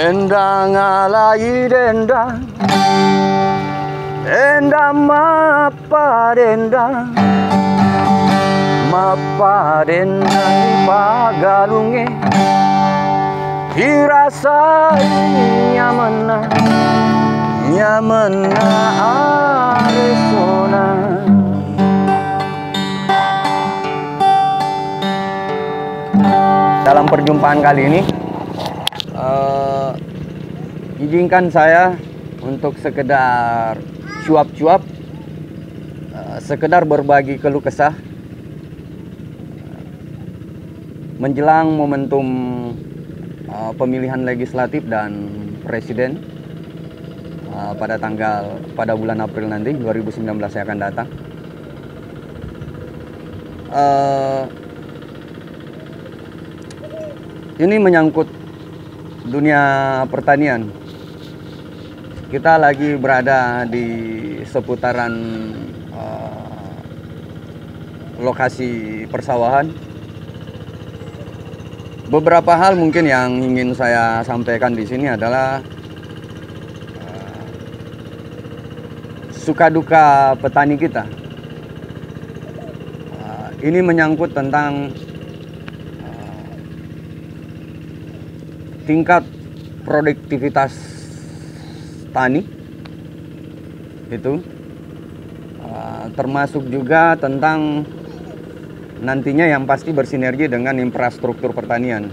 Dendang alai dendang, dendang mapa dendang, mapa dendang pagalunge, dirasa nyamana, nyamana aresona. Dalam perjumpaan kali ini, izinkan saya untuk sekedar cuap-cuap, sekedar berbagi keluh kesah menjelang momentum pemilihan legislatif dan presiden pada bulan April nanti 2019 yang akan datang. Ini menyangkut dunia pertanian. Kita lagi berada di seputaran lokasi persawahan. Beberapa hal mungkin yang ingin saya sampaikan di sini adalah suka duka petani kita. Ini menyangkut tentang tingkat produktivitas tani itu, termasuk juga tentang nantinya yang pasti bersinergi dengan infrastruktur pertanian.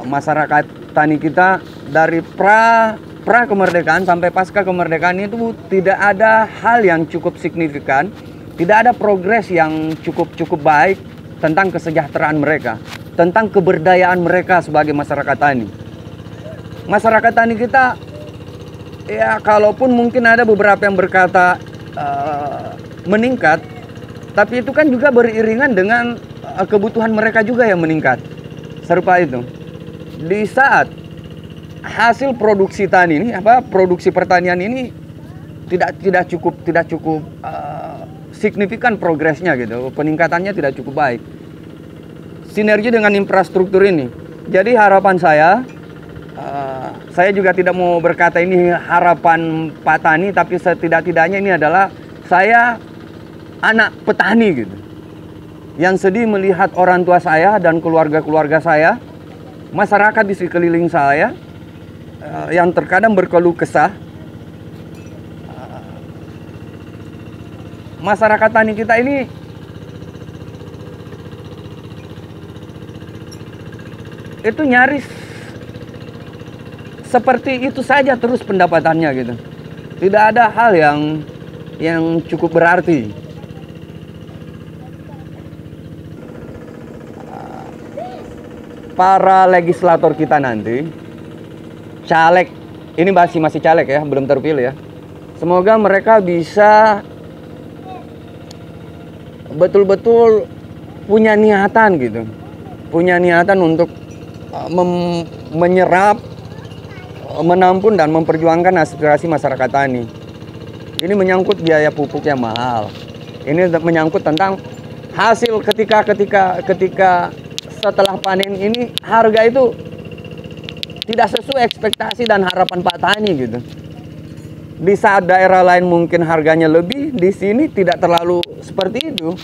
Masyarakat tani kita dari pra kemerdekaan sampai pasca kemerdekaan itu tidak ada hal yang cukup signifikan, tidak ada progres yang cukup baik tentang kesejahteraan mereka, tentang keberdayaan mereka sebagai masyarakat tani. Masyarakat tani kita, ya kalaupun mungkin ada beberapa yang berkata meningkat, tapi itu kan juga beriringan dengan kebutuhan mereka juga yang meningkat. Serupa itu. Di saat hasil produksi tani ini, produksi pertanian ini tidak cukup signifikan progresnya gitu, peningkatannya tidak cukup baik. Sinergi dengan infrastruktur ini. Jadi harapan saya juga tidak mau berkata ini harapan Pak Tani, tapi setidak-tidaknya ini adalah saya anak petani gitu, yang sedih melihat orang tua saya dan keluarga-keluarga saya, masyarakat di sekeliling saya, yang terkadang berkeluh kesah. Masyarakat tani kita ini itu nyaris seperti itu saja terus pendapatannya gitu. Tidak ada hal yang cukup berarti. Para legislator kita nanti, caleg, ini masih caleg ya, belum terpilih ya. Semoga mereka bisa betul-betul punya niatan gitu. Punya niatan untuk menyerap, menampung dan memperjuangkan aspirasi masyarakat tani. Ini menyangkut biaya pupuk yang mahal. Ini menyangkut tentang hasil ketika setelah panen ini harga itu tidak sesuai ekspektasi dan harapan Pak Tani gitu. Di saat daerah lain mungkin harganya lebih, di sini tidak terlalu seperti itu.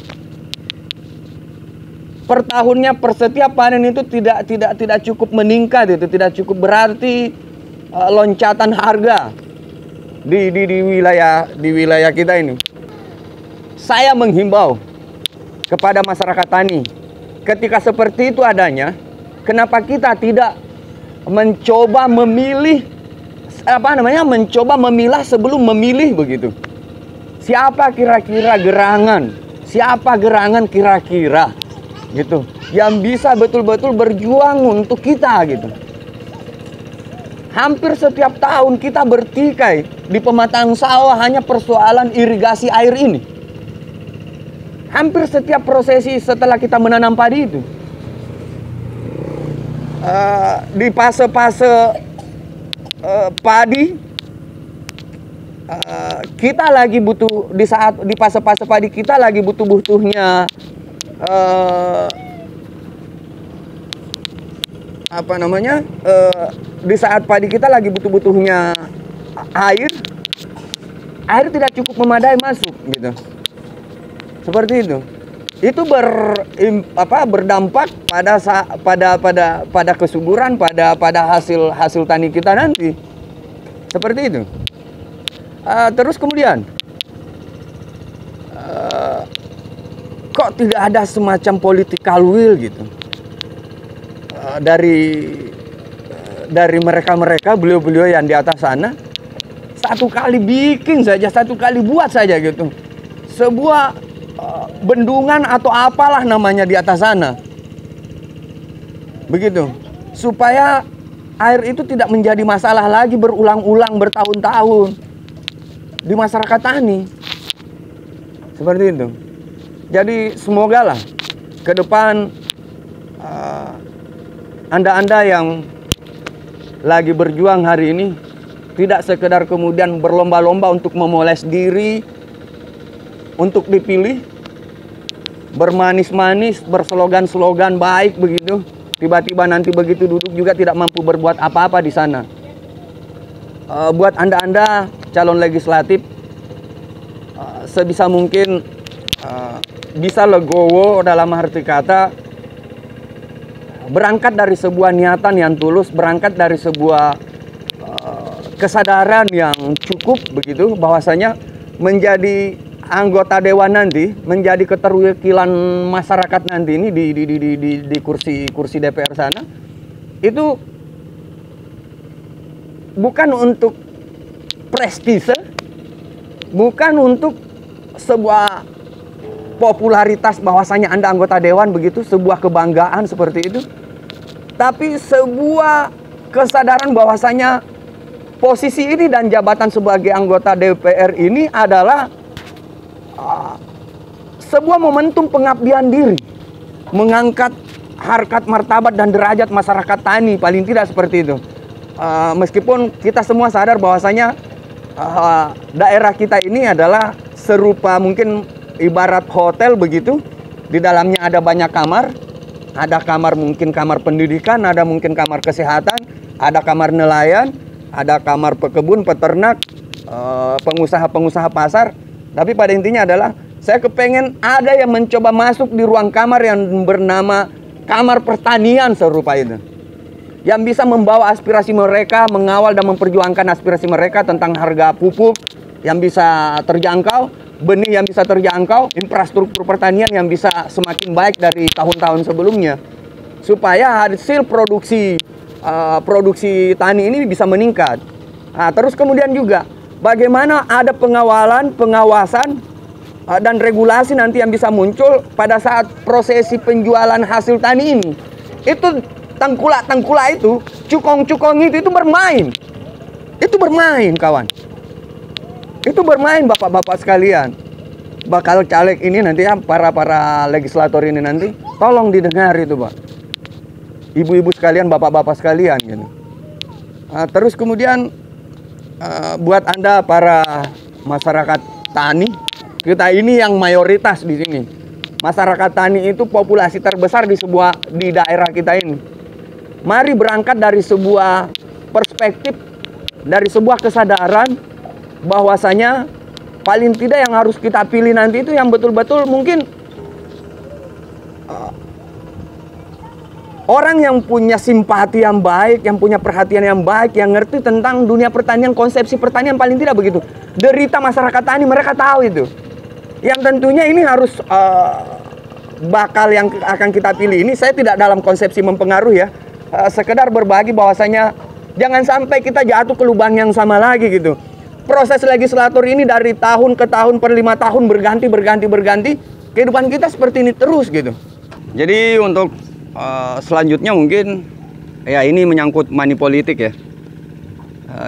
Per tahunnya, per setiap panen itu tidak cukup meningkat, itu tidak cukup berarti loncatan harga di wilayah kita ini. Saya menghimbau kepada masyarakat tani, ketika seperti itu adanya, kenapa kita tidak mencoba memilih, mencoba memilah sebelum memilih begitu. Siapa kira-kira gerangan kira-kira gitu, yang bisa betul-betul berjuang untuk kita gitu. Hampir setiap tahun kita bertikai di pematang sawah hanya persoalan irigasi air ini. Hampir setiap prosesi setelah kita menanam padi itu, di fase-fase padi, kita lagi butuh, di fase-fase padi kita lagi butuhnya apa namanya, di saat padi kita lagi butuh-butuhnya air tidak cukup memadai masuk gitu. Seperti itu. Itu berdampak pada kesuburan, pada hasil tani kita nanti. Seperti itu. Terus kemudian kok tidak ada semacam political will gitu dari mereka beliau-beliau yang di atas sana. Satu kali bikin saja, satu kali buat saja gitu sebuah bendungan atau apalah namanya di atas sana, begitu, supaya air itu tidak menjadi masalah lagi berulang-ulang bertahun-tahun di masyarakat tani. Seperti itu. Jadi semoga lah ke depan Anda-Anda yang lagi berjuang hari ini tidak sekedar kemudian berlomba-lomba untuk memoles diri untuk dipilih, bermanis-manis, berslogan-slogan baik begitu, tiba-tiba nanti begitu duduk juga tidak mampu berbuat apa-apa di sana. Buat Anda-Anda calon legislatif, sebisa mungkin bisa legowo dalam arti kata, berangkat dari sebuah niatan yang tulus, berangkat dari sebuah kesadaran yang cukup begitu, bahwasanya menjadi anggota dewan nanti, menjadi keterwakilan masyarakat nanti ini di kursi DPR sana, itu bukan untuk prestise, bukan untuk sebuah popularitas bahwasanya Anda anggota dewan begitu, sebuah kebanggaan seperti itu, tapi sebuah kesadaran bahwasanya posisi ini dan jabatan sebagai anggota DPR ini adalah sebuah momentum pengabdian diri, mengangkat harkat martabat dan derajat masyarakat tani, paling tidak seperti itu. Meskipun kita semua sadar bahwasanya daerah kita ini adalah serupa mungkin ibarat hotel begitu, di dalamnya ada banyak kamar, ada kamar mungkin kamar pendidikan, ada mungkin kamar kesehatan, ada kamar nelayan, ada kamar pekebun, peternak, pengusaha-pengusaha pasar. Tapi pada intinya adalah saya kepengen ada yang mencoba masuk di ruang kamar yang bernama kamar pertanian serupa itu, yang bisa membawa aspirasi mereka, mengawal dan memperjuangkan aspirasi mereka tentang harga pupuk yang bisa terjangkau, benih yang bisa terjangkau, infrastruktur pertanian yang bisa semakin baik dari tahun-tahun sebelumnya, supaya hasil produksi tani ini bisa meningkat. Terus kemudian juga bagaimana ada pengawalan, pengawasan dan regulasi nanti yang bisa muncul pada saat prosesi penjualan hasil tani ini. Itu tengkulak-tengkulak itu, cukong-cukong itu bermain. Itu bermain, kawan. Itu bermain, bapak-bapak sekalian. Bakal caleg ini nanti ya, para legislator ini nanti, tolong didengar itu, Pak. Ibu-ibu sekalian, bapak-bapak sekalian gitu. Terus kemudian buat Anda para masyarakat tani, kita ini yang mayoritas di sini. Masyarakat tani itu populasi terbesar di daerah kita ini. Mari berangkat dari sebuah perspektif, dari sebuah kesadaran bahwasanya paling tidak yang harus kita pilih nanti itu yang betul-betul mungkin orang yang punya simpati yang baik, yang punya perhatian yang baik, yang ngerti tentang dunia pertanian, konsepsi pertanian paling tidak begitu. Derita masyarakat tani mereka tahu itu. Yang tentunya ini harus bakal yang akan kita pilih ini, saya tidak dalam konsepsi mempengaruhi ya, sekedar berbagi bahwasanya jangan sampai kita jatuh ke lubang yang sama lagi gitu. Proses legislator ini dari tahun ke tahun per 5 tahun berganti, kehidupan kita seperti ini terus gitu. Jadi untuk selanjutnya mungkin ya ini menyangkut money politik ya.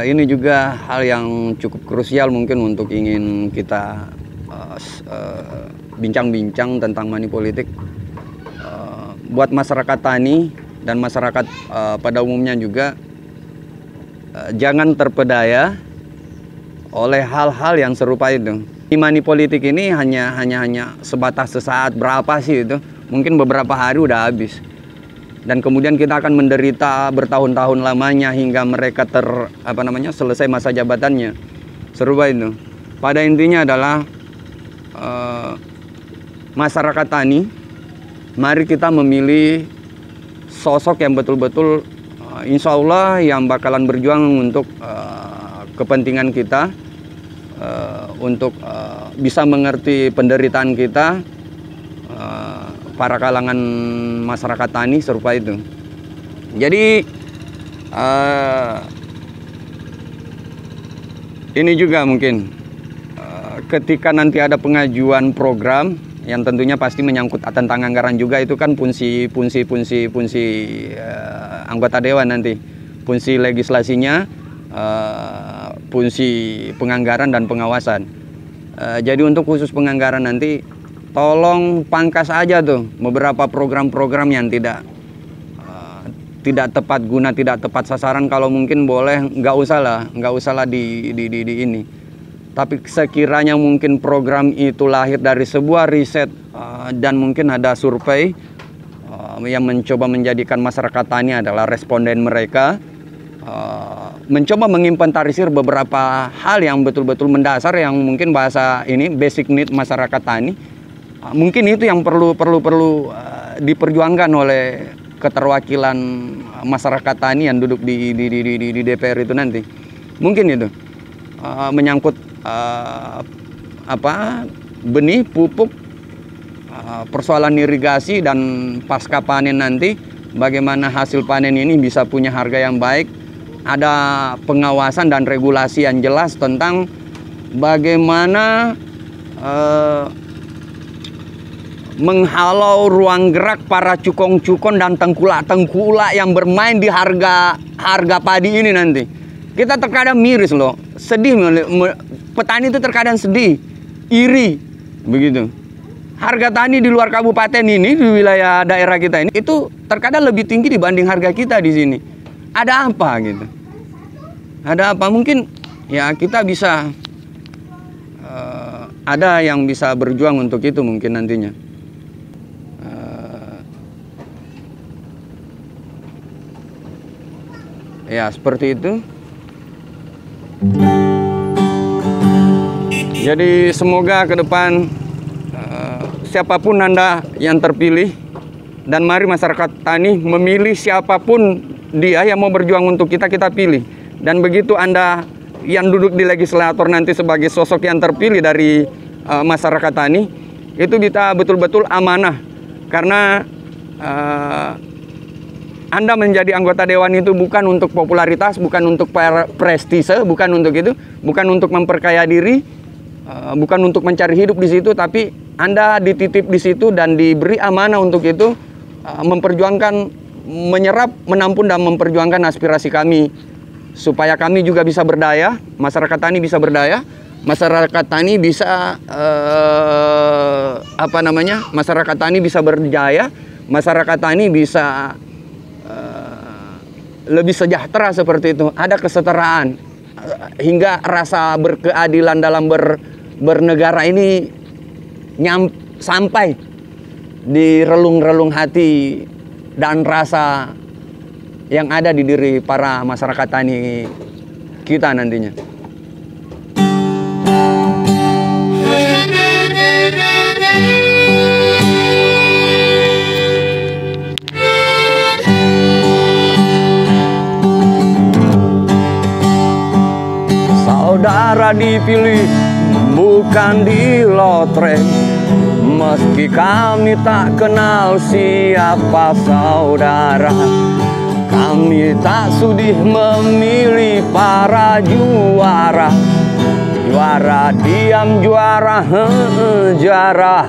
Ini juga hal yang cukup krusial mungkin untuk ingin kita bincang-bincang tentang money politik. Buat masyarakat tani dan masyarakat pada umumnya juga, jangan terpedaya oleh hal-hal yang serupa itu. Money politik ini hanya sebatas sesaat, berapa sih itu? Mungkin beberapa hari udah habis. dan kemudian kita akan menderita bertahun-tahun lamanya hingga mereka selesai masa jabatannya. Serupa itu. Pada intinya adalah masyarakat tani, mari kita memilih sosok yang betul-betul insya Allah yang bakalan berjuang untuk kepentingan kita, untuk bisa mengerti penderitaan kita, para kalangan masyarakat tani serupa itu. Jadi ini juga mungkin ketika nanti ada pengajuan program yang tentunya pasti menyangkut tentang anggaran juga, itu kan fungsi anggota dewan nanti, fungsi legislasinya, fungsi penganggaran dan pengawasan. Jadi untuk khusus penganggaran nanti tolong pangkas aja tuh beberapa program-program yang tidak tepat guna, tidak tepat sasaran. Kalau mungkin boleh nggak usah lah di ini. Tapi sekiranya mungkin program itu lahir dari sebuah riset dan mungkin ada survei yang mencoba menjadikan masyarakat tani adalah responden mereka, mencoba menginventarisir beberapa hal yang betul-betul mendasar, yang mungkin bahasa ini basic need masyarakat tani. Mungkin itu yang perlu diperjuangkan oleh keterwakilan masyarakat tani yang duduk di DPR itu nanti. Mungkin itu menyangkut benih, pupuk, persoalan irigasi, dan pasca panen nanti bagaimana hasil panen ini bisa punya harga yang baik. Ada pengawasan dan regulasi yang jelas tentang bagaimana menghalau ruang gerak para cukong-cukong dan tengkulak-tengkulak yang bermain di harga padi ini nanti. Kita terkadang miris loh, sedih, petani itu terkadang sedih, iri, begitu. Harga tani di luar kabupaten ini, di wilayah daerah kita ini, itu terkadang lebih tinggi dibanding harga kita di sini. Ada apa gitu? Ada apa? Mungkin ya kita bisa, ada yang bisa berjuang untuk itu mungkin nantinya. Ya seperti itu. Jadi semoga ke depan siapapun Anda yang terpilih, dan mari masyarakat tani memilih siapapun dia yang mau berjuang untuk kita pilih. Dan begitu Anda yang duduk di legislator nanti sebagai sosok yang terpilih dari masyarakat tani, itu kita betul-betul amanah. Karena Anda menjadi anggota dewan itu bukan untuk popularitas, bukan untuk prestise, bukan untuk itu, bukan untuk memperkaya diri, bukan untuk mencari hidup di situ, tapi Anda dititip di situ dan diberi amanah untuk itu, memperjuangkan, menyerap, menampung dan memperjuangkan aspirasi kami, supaya kami juga bisa berdaya, masyarakat tani bisa berdaya, masyarakat tani bisa masyarakat tani bisa berjaya, masyarakat tani bisa lebih sejahtera seperti itu, ada kesetaraan, hingga rasa berkeadilan dalam bernegara ini sampai di relung-relung hati dan rasa yang ada di diri para masyarakat tani kita nantinya. Saudara dipilih bukan di lotre, meski kami tak kenal siapa saudara. Kami tak sudi memilih para juara, juara diam, juara juara